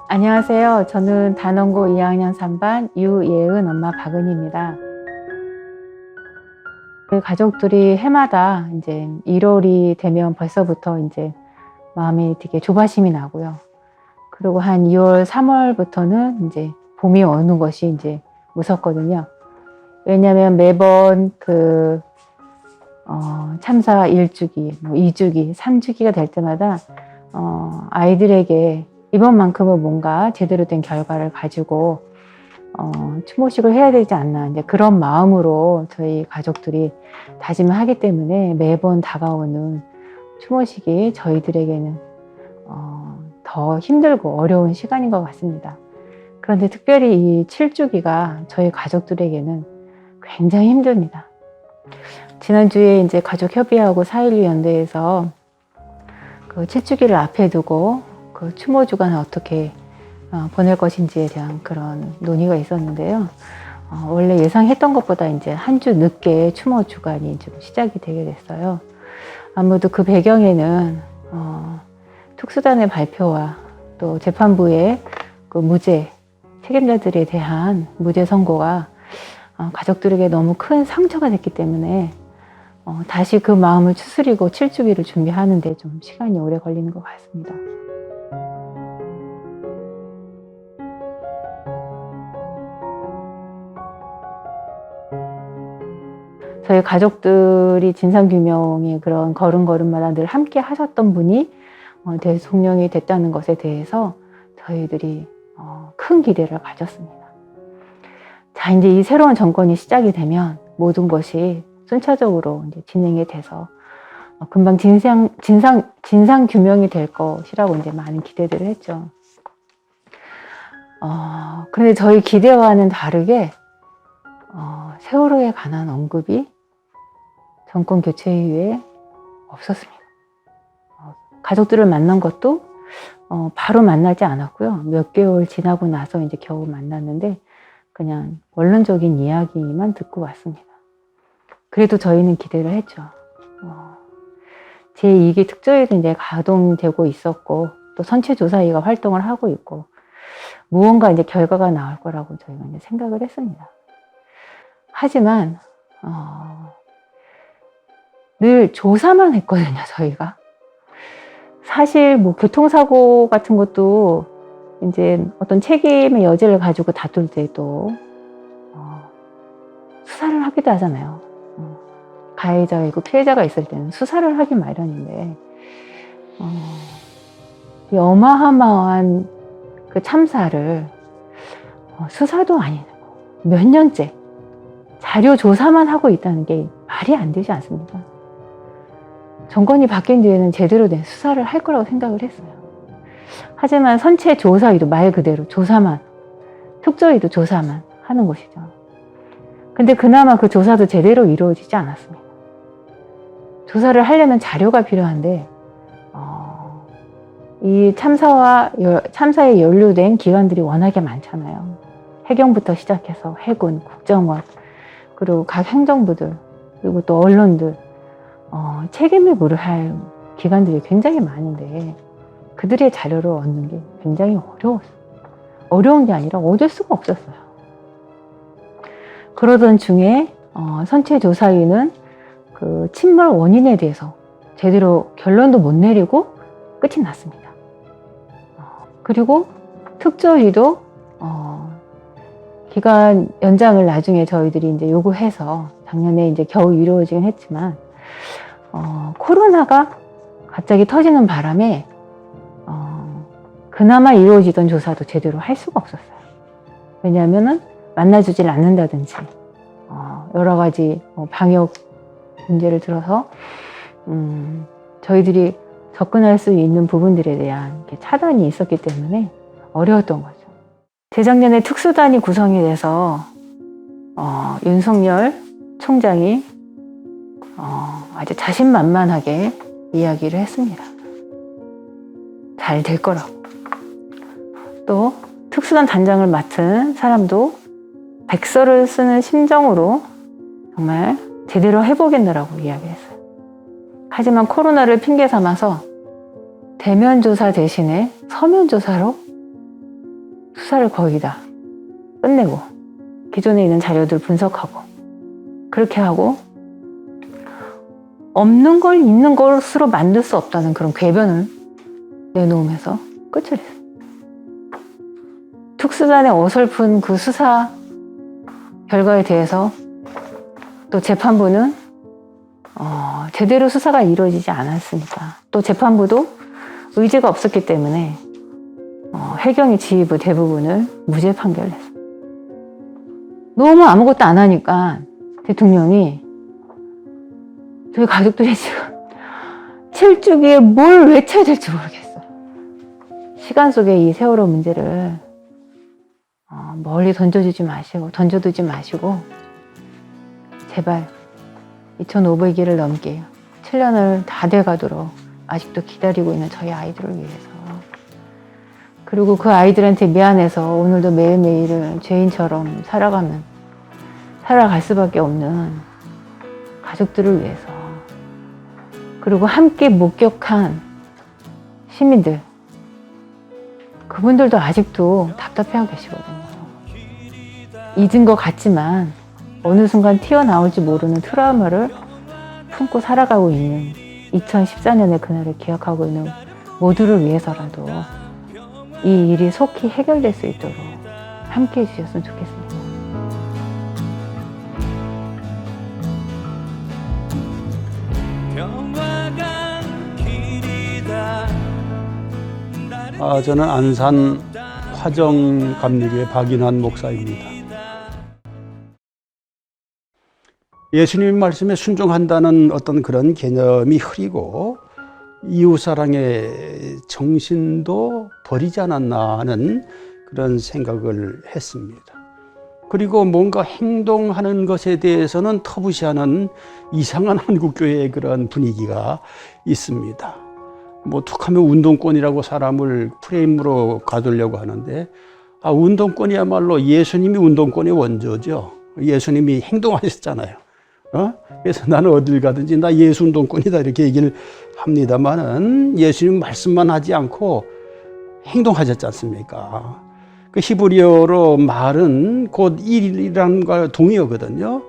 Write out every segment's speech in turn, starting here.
안녕하세요. 저는 단원고 2학년 3반 유예은 엄마 박은희입니다. 가족들이 해마다 이제 1월이 되면 벌써부터 이제 마음이 되게 조바심이 나고요. 그리고 한 2월, 3월부터는 이제 봄이 오는 것이 이제 무섭거든요. 왜냐하면 매번 참사 1주기, 2주기, 3주기가 될 때마다 아이들에게 이번만큼은 뭔가 제대로 된 결과를 가지고 추모식을 해야 되지 않나, 이제 그런 마음으로 저희 가족들이 다짐을 하기 때문에 매번 다가오는 추모식이 저희들에게는 더 힘들고 어려운 시간인 것 같습니다. 그런데 특별히 이 7주기가 저희 가족들에게는 굉장히 힘듭니다. 지난주에 이제 가족협의하고 4.16 연대에서 그 7주기를 앞에 두고 그 추모 주간을 어떻게 보낼 것인지에 대한 그런 논의가 있었는데요. 원래 예상했던 것보다 이제 한 주 늦게 추모 주간이 좀 시작이 되게 됐어요. 아무래도 그 배경에는 특수단의 발표와 또 재판부의 그 무죄, 책임자들에 대한 무죄 선고가 가족들에게 너무 큰 상처가 됐기 때문에 다시 그 마음을 추스리고 7주기를 준비하는데 좀 시간이 오래 걸리는 것 같습니다. 저희 가족들이 진상규명의 그런 걸음걸음마다 늘 함께 하셨던 분이 대통령이 됐다는 것에 대해서 저희들이 큰 기대를 가졌습니다. 자, 이제 이 새로운 정권이 시작이 되면 모든 것이 순차적으로 이제 진행이 돼서 금방 진상규명이 될 것이라고 이제 많은 기대들을 했죠. 그런데 저희 기대와는 다르게 세월호에 관한 언급이 정권 교체 이후에 없었습니다. 가족들을 만난 것도 바로 만나지 않았고요. 몇 개월 지나고 나서 이제 겨우 만났는데 그냥 원론적인 이야기만 듣고 왔습니다. 그래도 저희는 기대를 했죠. 제2기 특조위도 이제 가동되고 있었고 또 선체조사위가 활동을 하고 있고 무언가 이제 결과가 나올 거라고 저희가 이제 생각을 했습니다. 하지만 늘 조사만 했거든요, 저희가. 사실 뭐 교통사고 같은 것도 이제 어떤 책임의 여지를 가지고 다툴 때도 수사를 하기도 하잖아요. 가해자가 있고 피해자가 있을 때는 수사를 하기 마련인데 이 어마어마한 그 참사를 수사도 아니고 몇 년째 자료 조사만 하고 있다는 게 말이 안 되지 않습니까? 정권이 바뀐 뒤에는 제대로 된 수사를 할 거라고 생각을 했어요. 하지만 선체조사위도 말 그대로 조사만, 특조위도 조사만 하는 것이죠. 근데 그나마 그 조사도 제대로 이루어지지 않았습니다. 조사를 하려면 자료가 필요한데 이 참사에 연루된 기관들이 워낙에 많잖아요. 해경부터 시작해서 해군, 국정원, 그리고 각 행정부들, 그리고 또 언론들, 책임을 물어야 할 기관들이 굉장히 많은데 그들의 자료를 얻는 게 굉장히 어려웠어요. 어려운 게 아니라 얻을 수가 없었어요. 그러던 중에 선체조사위는 그 침몰 원인에 대해서 제대로 결론도 못 내리고 끝이 났습니다. 그리고 특조위도 기간 연장을 나중에 저희들이 이제 요구해서 작년에 이제 겨우 이루어지긴 했지만 코로나가 갑자기 터지는 바람에 그나마 이루어지던 조사도 제대로 할 수가 없었어요. 왜냐하면은 만나주질 않는다든지 여러 가지 방역 문제를 들어서 저희들이 접근할 수 있는 부분들에 대한 차단이 있었기 때문에 어려웠던 거죠. 재작년에 특수단이 구성이 돼서 윤석열 총장이 아주 자신만만하게 이야기를 했습니다. 잘 될 거라고. 또 특수단 단장을 맡은 사람도 백서를 쓰는 심정으로 정말 제대로 해보겠노라고 이야기했어요. 하지만 코로나를 핑계 삼아서 대면 조사 대신에 서면 조사로 수사를 거의 다 끝내고 기존에 있는 자료들 분석하고 그렇게 하고 없는 걸 있는 것으로 만들 수 없다는 그런 궤변을 내놓으면서 끝을 냈어요. 특수단의 어설픈 그 수사 결과에 대해서 또 재판부는 제대로 수사가 이루어지지 않았으니까 또 재판부도 의지가 없었기 때문에 해경의 지휘부 대부분을 무죄 판결을 했어요. 너무 아무것도 안 하니까 대통령이 저희 가족들이 지금 7주기에 뭘 외쳐야 될지 모르겠어요. 시간 속에 이 세월호 문제를 멀리 던져두지 마시고 제발 2500일을 넘게 7년을 다 돼가도록 아직도 기다리고 있는 저희 아이들을 위해서 그리고 그 아이들한테 미안해서 오늘도 매일매일을 죄인처럼 살아갈 수밖에 없는 가족들을 위해서 그리고 함께 목격한 시민들 그분들도 아직도 답답해하고 계시거든요. 잊은 것 같지만 어느 순간 튀어나올지 모르는 트라우마를 품고 살아가고 있는 2014년의 그날을 기억하고 있는 모두를 위해서라도 이 일이 속히 해결될 수 있도록 함께 해주셨으면 좋겠습니다. 저는 안산 화정감리교회 박인환 목사입니다. 예수님 말씀에 순종한다는 어떤 그런 개념이 흐리고 이웃사랑의 정신도 버리지 않았나 하는 그런 생각을 했습니다. 그리고 뭔가 행동하는 것에 대해서는 터부시하는 이상한 한국교회의 그런 분위기가 있습니다. 뭐 툭하면 운동권이라고 사람을 프레임으로 가두려고 하는데 운동권이야말로 예수님이 운동권의 원조죠. 예수님이 행동하셨잖아요. 그래서 나는 어딜 가든지 나 예수 운동권이다 이렇게 얘기를 합니다만은 예수님 말씀만 하지 않고 행동하셨지 않습니까? 그 히브리어로 말은 곧 일이라는 걸 동의어거든요.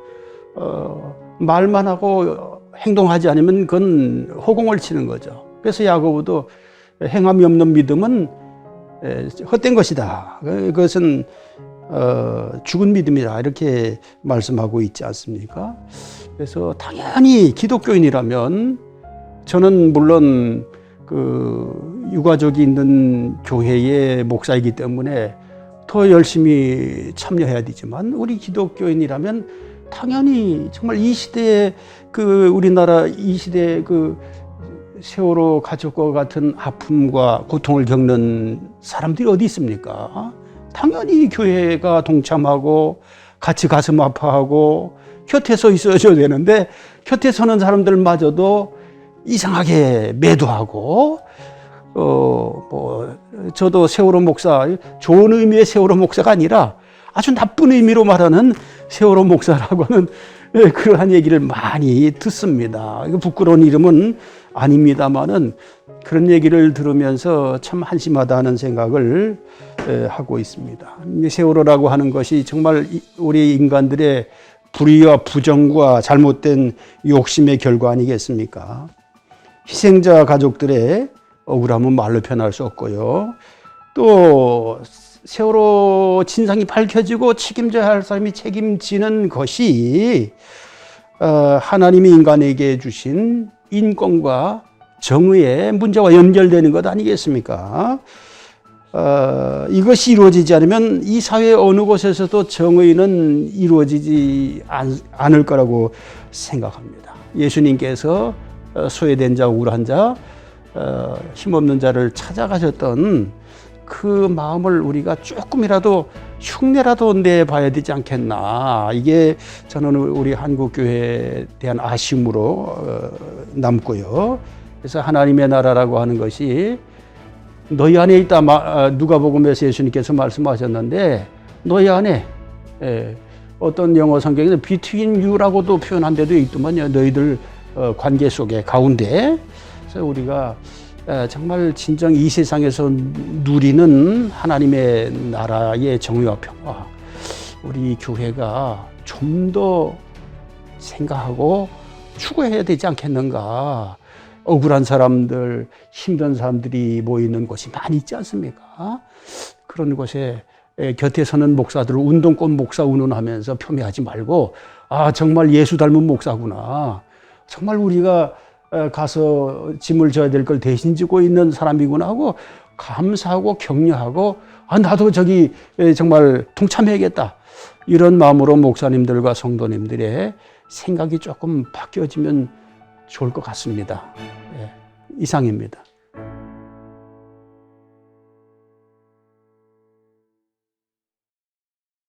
말만 하고 행동하지 않으면 그건 허공을 치는 거죠. 그래서 야고보도 행함이 없는 믿음은 헛된 것이다. 그것은 죽은 믿음이다 이렇게 말씀하고 있지 않습니까? 그래서 당연히 기독교인이라면 저는 물론 그 유가족이 있는 교회의 목사이기 때문에 더 열심히 참여해야 되지만 우리 기독교인이라면 당연히 정말 이 시대에 그 우리나라 이 시대에 그 세월호 가족과 같은 아픔과 고통을 겪는 사람들이 어디 있습니까? 당연히 교회가 동참하고 같이 가슴 아파하고 곁에 서 있어줘야 되는데 곁에 서는 사람들마저도 이상하게 매도하고 저도 세월호 목사 좋은 의미의 세월호 목사가 아니라 아주 나쁜 의미로 말하는 세월호 목사라고 하는 그러한 얘기를 많이 듣습니다. 부끄러운 이름은 아닙니다만은 그런 얘기를 들으면서 참 한심하다는 생각을 하고 있습니다. 세월호라고 하는 것이 정말 우리 인간들의 불의와 부정과 잘못된 욕심의 결과 아니겠습니까? 희생자 가족들의 억울함은 말로 표현할 수 없고요. 또 세월호 진상이 밝혀지고 책임져야 할 사람이 책임지는 것이 하나님이 인간에게 주신 인권과 정의의 문제와 연결되는 것 아니겠습니까? 이것이 이루어지지 않으면 이 사회 어느 곳에서도 정의는 이루어지지 않을 거라고 생각합니다. 예수님께서 소외된 자, 우울한 자, 힘없는 자를 찾아가셨던 그 마음을 우리가 조금이라도 흉내라도 내봐야 되지 않겠나. 이게 저는 우리 한국교회에 대한 아쉬움으로 남고요. 그래서 하나님의 나라라고 하는 것이 너희 안에 있다. 누가복음에서 예수님께서 말씀하셨는데 너희 안에 어떤 영어 성경에는 between you라고도 표현한 데도 있더만요. 너희들 관계 속에 가운데. 그래서 우리가 정말 진정 이 세상에서 누리는 하나님의 나라의 정의와 평화, 우리 교회가 좀 더 생각하고 추구해야 되지 않겠는가. 억울한 사람들, 힘든 사람들이 모이는 곳이 많이 있지 않습니까? 그런 곳에 곁에 서는 목사들을 운동권 목사 운운하면서 폄훼하지 말고, 아, 정말 예수 닮은 목사구나. 정말 우리가 가서 짐을 져야 될 걸 대신 지고 있는 사람이구나 하고 감사하고 격려하고, 아, 나도 저기 정말 동참해야겠다. 이런 마음으로 목사님들과 성도님들의 생각이 조금 바뀌어지면 좋을 것 같습니다. 이상입니다.